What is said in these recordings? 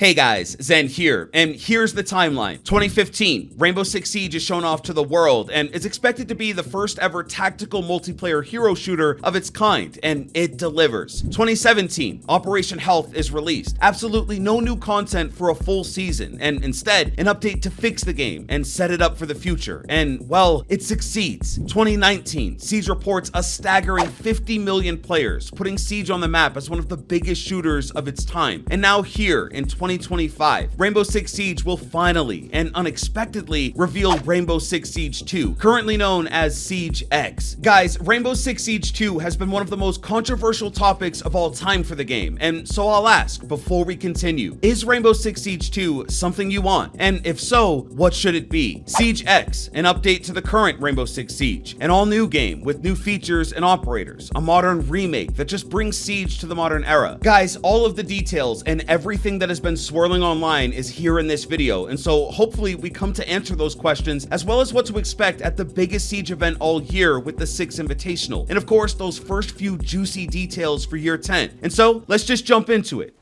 Hey guys, Zen here, and here's the timeline. 2015, Rainbow Six Siege is shown off to the world, and is expected to be the first ever tactical multiplayer hero shooter of its kind, and it delivers. 2017, Operation Health is released. Absolutely no new content for a full season, and instead, an update to fix the game and set it up for the future, and well, it succeeds. 2019, Siege reports a staggering 50 million players, putting Siege on the map as one of the biggest shooters of its time. And now here, in 2025, Rainbow Six Siege will finally and unexpectedly reveal Rainbow Six Siege 2, currently known as Siege X. Guys, Rainbow Six Siege 2 has been one of the most controversial topics of all time for the game, and so I'll ask, before we continue, is Rainbow Six Siege 2 something you want? And if so, what should it be? Siege X, an update to the current Rainbow Six Siege, an all-new game with new features and operators, a modern remake that just brings Siege to the modern era. Guys, all of the details and everything that has been swirling online is here in this video, and so hopefully we come to answer those questions, as well as what to expect at the biggest Siege event all year with the 6 Invitational, and of course those first few juicy details for year 10. And so let's just jump into it.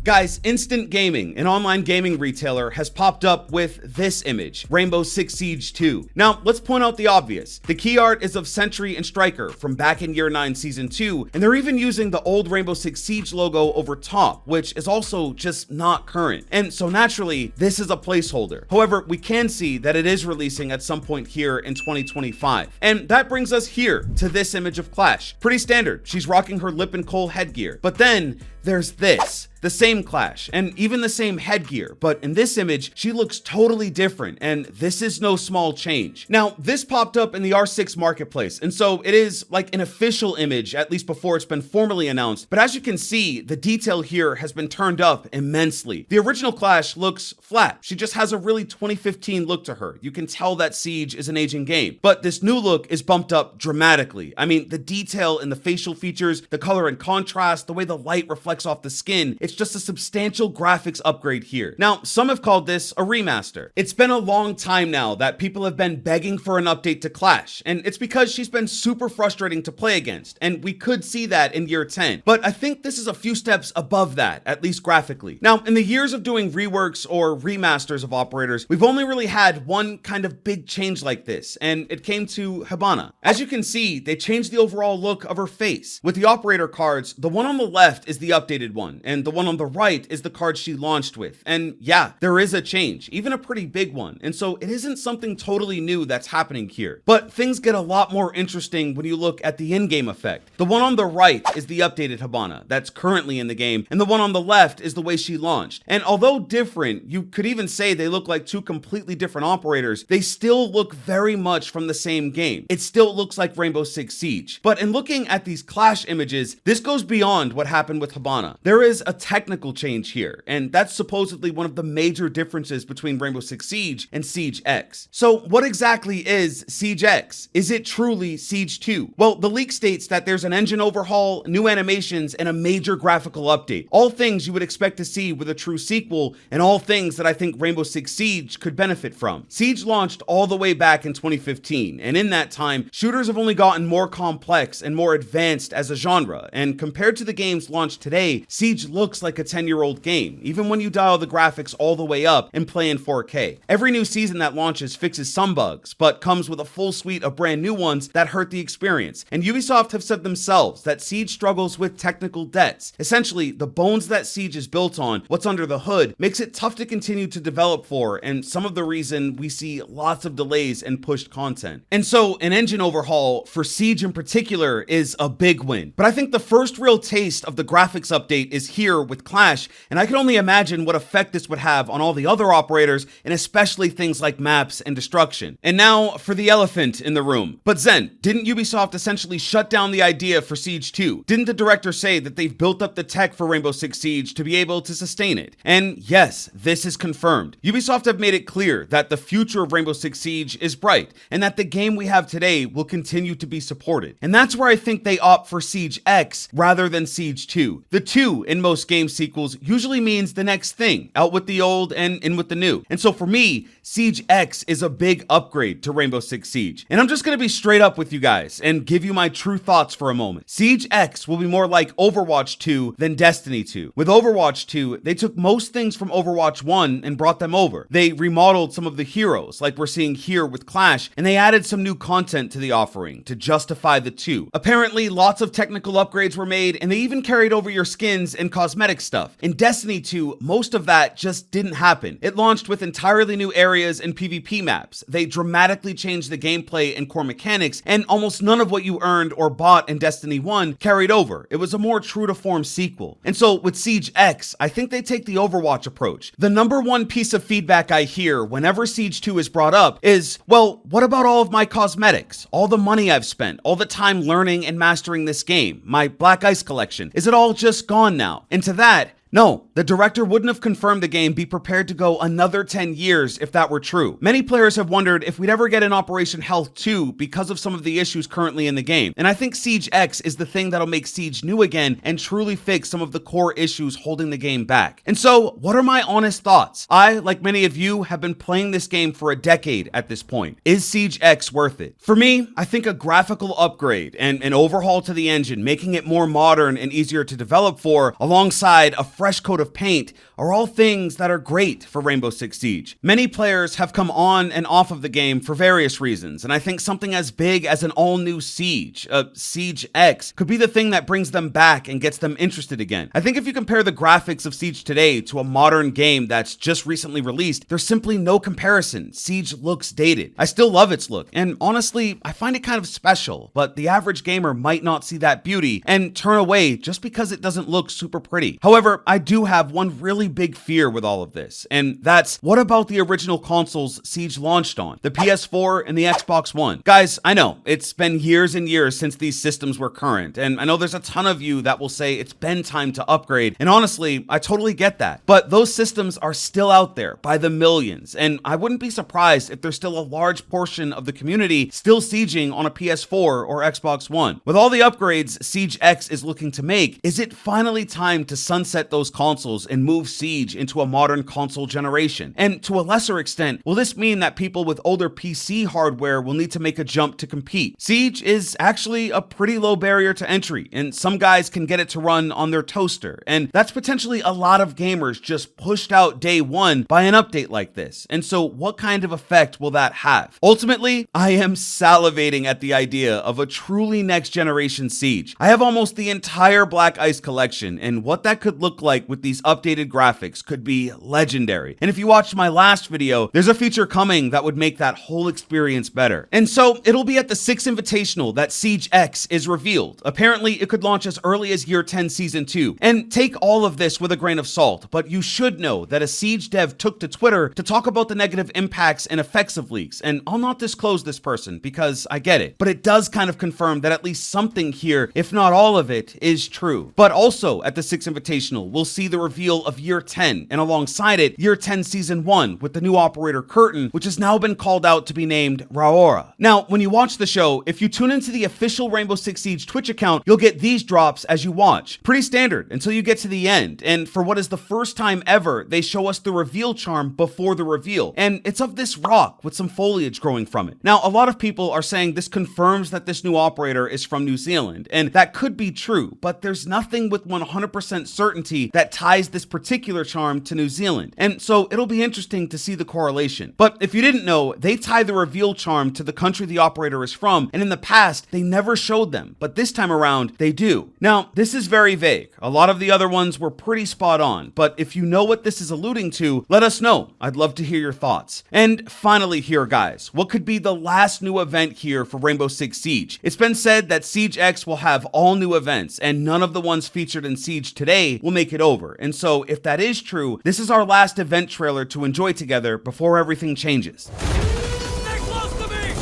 Guys, Instant Gaming, an online gaming retailer, has popped up with this image, Rainbow Six Siege 2. Now, let's point out the obvious. The key art is of Sentry and Striker from back in Year 9 Season 2, and they're even using the old Rainbow Six Siege logo over top, which is also just not current. And so naturally, this is a placeholder. However, we can see that it is releasing at some point here in 2025. And that brings us here to this image of Clash. Pretty standard. She's rocking her lip and coal headgear. But then there's this. The same Clash, and even the same headgear, but in this image, she looks totally different, and this is no small change. Now, this popped up in the R6 marketplace, and so it is like an official image, at least before it's been formally announced, but as you can see, the detail here has been turned up immensely. The original Clash looks flat. She just has a really 2015 look to her. You can tell that Siege is an aging game, but this new look is bumped up dramatically. I mean, the detail in the facial features, the color and contrast, the way the light reflects off the skin, it's just a substantial graphics upgrade here. Now, some have called this a remaster. It's been a long time now that people have been begging for an update to Clash, and it's because she's been super frustrating to play against, and we could see that in Year 10. But I think this is a few steps above that, at least graphically. Now, in the years of doing reworks or remasters of operators, we've only really had one kind of big change like this, and it came to Hibana. As you can see, they changed the overall look of her face. With the operator cards, the one on the left is the updated one, and the one on the right is the card she launched with. And yeah, there is a change, even a pretty big one. And so it isn't something totally new that's happening here. But things get a lot more interesting when you look at the in-game effect. The one on the right is the updated Hibana that's currently in the game, and the one on the left is the way she launched. And although different, you could even say they look like two completely different operators, they still look very much from the same game. It still looks like Rainbow Six Siege. But in looking at these Clash images, this goes beyond what happened with Hibana. There is a technical change here, and that's supposedly one of the major differences between Rainbow Six Siege and Siege X. So what exactly is Siege X? Is it truly Siege 2? Well, the leak states that there's an engine overhaul, new animations, and a major graphical update. All things you would expect to see with a true sequel, and all things that I think Rainbow Six Siege could benefit from. Siege launched all the way back in 2015, and in that time, shooters have only gotten more complex and more advanced as a genre, and compared to the games launched today, Siege looks like a 10-year-old game, even when you dial the graphics all the way up and play in 4K. Every new season that launches fixes some bugs, but comes with a full suite of brand new ones that hurt the experience. And Ubisoft have said themselves that Siege struggles with technical debts. Essentially, the bones that Siege is built on, what's under the hood, makes it tough to continue to develop for, and some of the reason we see lots of delays and pushed content. And so, an engine overhaul for Siege in particular is a big win. But I think the first real taste of the graphics update is here with Clash, and I can only imagine what effect this would have on all the other operators, and especially things like maps and destruction. And now for the elephant in the room. But Zen, didn't Ubisoft essentially shut down the idea for Siege 2? Didn't the director say that they've built up the tech for Rainbow Six Siege to be able to sustain it? And yes, this is confirmed. Ubisoft have made it clear that the future of Rainbow Six Siege is bright, and that the game we have today will continue to be supported. And that's where I think they opt for Siege X rather than Siege 2. The 2 in most games game sequels usually means the next thing, out with the old and in with the new. And so for me, Siege X is a big upgrade to Rainbow Six Siege. And I'm just gonna be straight up with you guys and give you my true thoughts for a moment. Siege X will be more like Overwatch 2 than Destiny 2. With Overwatch 2, they took most things from Overwatch 1 and brought them over. They remodeled some of the heroes, like we're seeing here with Clash, and they added some new content to the offering to justify the two. Apparently, lots of technical upgrades were made, and they even carried over your skins and cosmetic stuff. In Destiny 2, most of that just didn't happen. It launched with entirely new areas and PvP maps. They dramatically changed the gameplay and core mechanics, and almost none of what you earned or bought in Destiny 1 carried over. It was a more true to form sequel. And so with Siege X, I think they take the Overwatch approach. The number one piece of feedback I hear whenever Siege 2 is brought up is, well, what about all of my cosmetics? All the money I've spent, all the time learning and mastering this game, my Black Ice collection, is it all just gone now? And to that, no, the director wouldn't have confirmed the game be prepared to go another 10 years if that were true. Many players have wondered if we'd ever get an Operation Health 2 because of some of the issues currently in the game. And I think Siege X is the thing that'll make Siege new again and truly fix some of the core issues holding the game back. And so, what are my honest thoughts? I, like many of you, have been playing this game for a decade at this point. Is Siege X worth it? For me, I think a graphical upgrade and an overhaul to the engine, making it more modern and easier to develop for, alongside a fresh coat of paint, are all things that are great for Rainbow Six Siege. Many players have come on and off of the game for various reasons, and I think something as big as an all-new Siege, Siege X, could be the thing that brings them back and gets them interested again. I think if you compare the graphics of Siege today to a modern game that's just recently released, there's simply no comparison. Siege looks dated. I still love its look, and honestly, I find it kind of special, but the average gamer might not see that beauty and turn away just because it doesn't look super pretty. However, I do have one really big fear with all of this, and that's, what about the original consoles Siege launched on? The PS4 and the Xbox One. Guys, I know, it's been years and years since these systems were current, and I know there's a ton of you that will say it's been time to upgrade, and honestly, I totally get that. But those systems are still out there by the millions, and I wouldn't be surprised if there's still a large portion of the community still sieging on a PS4 or Xbox One. With all the upgrades Siege X is looking to make, is it finally time to sunset those consoles and move Siege into a modern console generation? And to a lesser extent, will this mean that people with older PC hardware will need to make a jump to compete? Siege is actually a pretty low barrier to entry, and some guys can get it to run on their toaster, and that's potentially a lot of gamers just pushed out day one by an update like this. And so what kind of effect will that have? Ultimately, I am salivating at the idea of a truly next generation Siege. I have almost the entire Black Ice collection, and what that could look like with these updated graphics could be legendary. And if you watched my last video, there's a feature coming that would make that whole experience better. And so it'll be at the 6th Invitational that Siege X is revealed. Apparently, it could launch as early as Year 10 Season 2. And take all of this with a grain of salt, but you should know that a Siege dev took to Twitter to talk about the negative impacts and effects of leaks. And I'll not disclose this person because I get it, but it does kind of confirm that at least something here, if not all of it, is true. But also at the 6th Invitational, we'll see the reveal of Year 10, and alongside it, Year 10 Season 1 with the new operator Curtin, which has now been called out to be named Raora. Now, when you watch the show, if you tune into the official Rainbow Six Siege Twitch account, you'll get these drops as you watch. Pretty standard until you get to the end, and for what is the first time ever, they show us the reveal charm before the reveal, and it's of this rock with some foliage growing from it. Now, a lot of people are saying this confirms that this new operator is from New Zealand, and that could be true, but there's nothing with 100% certainty that ties this particular charm to New Zealand, and so it'll be interesting to see the correlation. But if you didn't know, they tie the reveal charm to the country the operator is from, and in the past, they never showed them, but this time around, they do. Now, this is very vague. A lot of the other ones were pretty spot on, but if you know what this is alluding to, let us know. I'd love to hear your thoughts. And finally here, guys, what could be the last new event here for Rainbow Six Siege? It's been said that Siege X will have all new events, and none of the ones featured in Siege today will make it over. And so, if that is true, this is our last event trailer to enjoy together before everything changes. Stay close to me!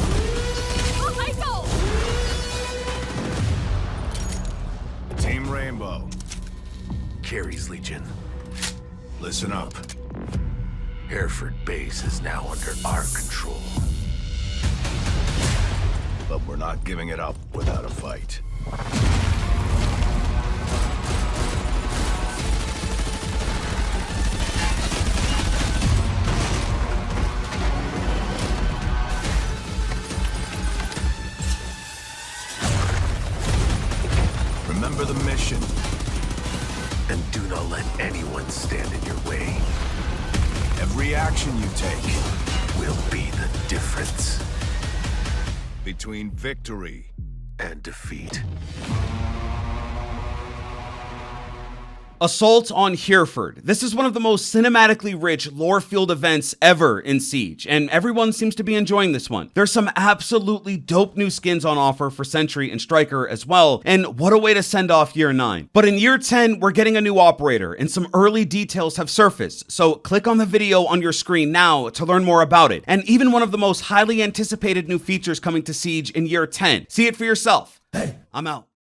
Team Rainbow. Carries Legion. Listen up. Hereford Base is now under our control. But we're not giving it up without a fight. Every action you take will be the difference between victory and defeat. Assault on Hereford. This is one of the most cinematically rich lore-filled events ever in Siege, and everyone seems to be enjoying this one. There's some absolutely dope new skins on offer for Sentry and Striker as well, and what a way to send off Year 9. But in Year 10, we're getting a new operator, and some early details have surfaced, so click on the video on your screen now to learn more about it, and even one of the most highly anticipated new features coming to Siege in Year 10. See it for yourself. Hey, I'm out.